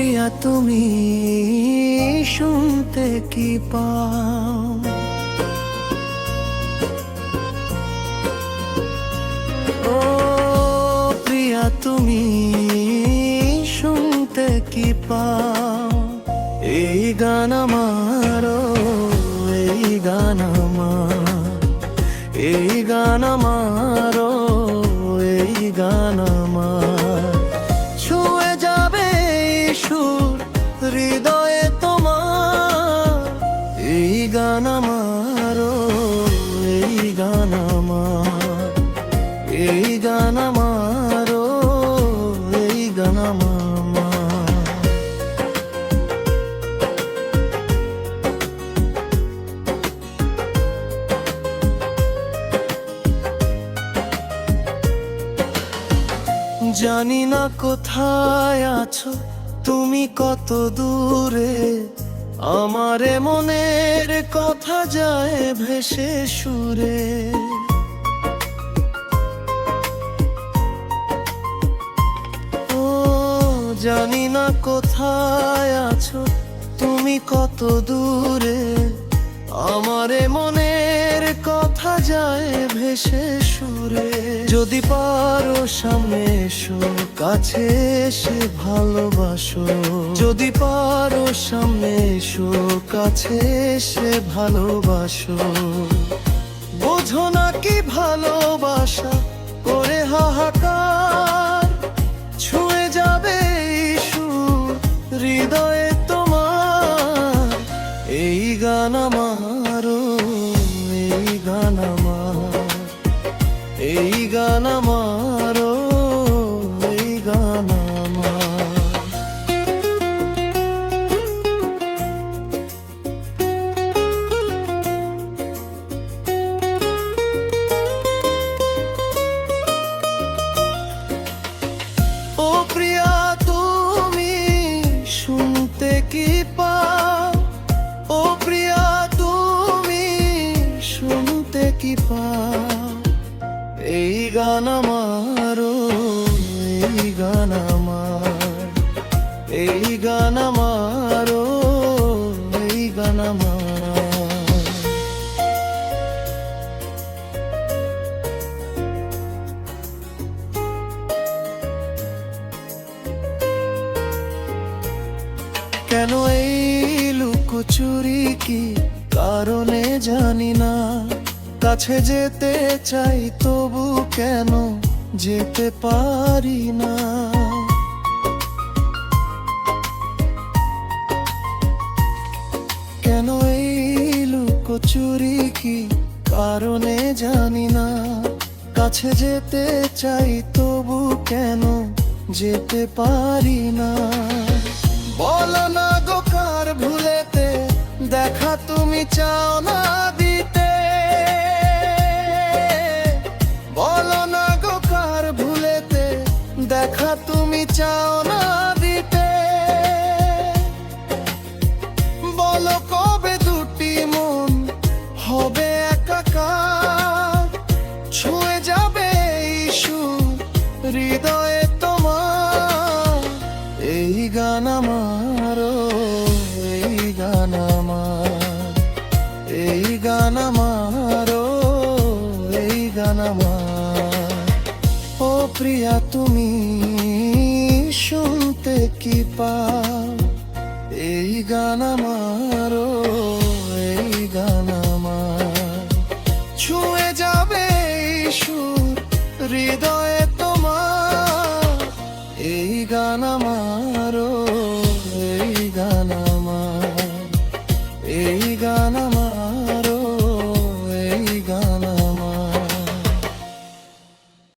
প্রিয়া তুমি শুনতে কি পাও? ও প্রিয়া তুমি শুনতে কি পাও? এই গান আমার, এই গান আমার, এই গান আমার, এই গান আমার, ছুঁয়ে যাবে সুর হৃদয়ে তোমার। এই গান আমার, এই গান আমার, এই গান আমার, এই গান আমার। জানি না কোথায় আছো তুমি, কত দূরে, আমারে মনের কথা যায় ভেসে সুরে। ও জানি না কোথায় আছো তুমি, কত দূরে, আমারে মনের কথা যায় ভেসে সুরে। যদি পারো সামনে এসো, কাছে এসে ভালোবাসো। যদি পারো সামনে এসো, কাছে এসে ভালোবাসো। বোঝো না কি ভালোবাসা করে হাহাকার, ছুঁয়ে যাবে সুর হৃদয়ে তোমার। এই গান আমার, এই গান আমার, এই গান আমার, এই গান আমার। ও প্রিয়া তুমি শুনতে কি পাও? ও প্রিয়া তুমি শুনতে কি পাও? এই গান আমার, এই গান আমার, এই গান আমার, এই গান আমার। কেন এই লুকোচুরি, কি কারণে জানি না, কাছে যেতে চাই তবু কেন যেতে পারি না। কেন এই লুকোচুরি, কি কারণে জানি না, কাছে যেতে চাই তবু কেন যেতে পারি না। বলো না গো কার ভুলেতে দেখা তুমি চাও না দিতে। বলো না গো কার ভুলেতে দেখা তুমি চাও না দিতে। বলো কবে দুটি মন হবে একাকার, ছুঁয়ে যাবে সুর হৃদয়ে তোমার। এই গান আমার, এই গান আমার, এই গান আমার, এই গান আমার। ও প্রিয়া তুমি শুনতে কি পাও? এই গান আমার, এই গান আমার, ছুঁয়ে যাবে সুর হৃদয়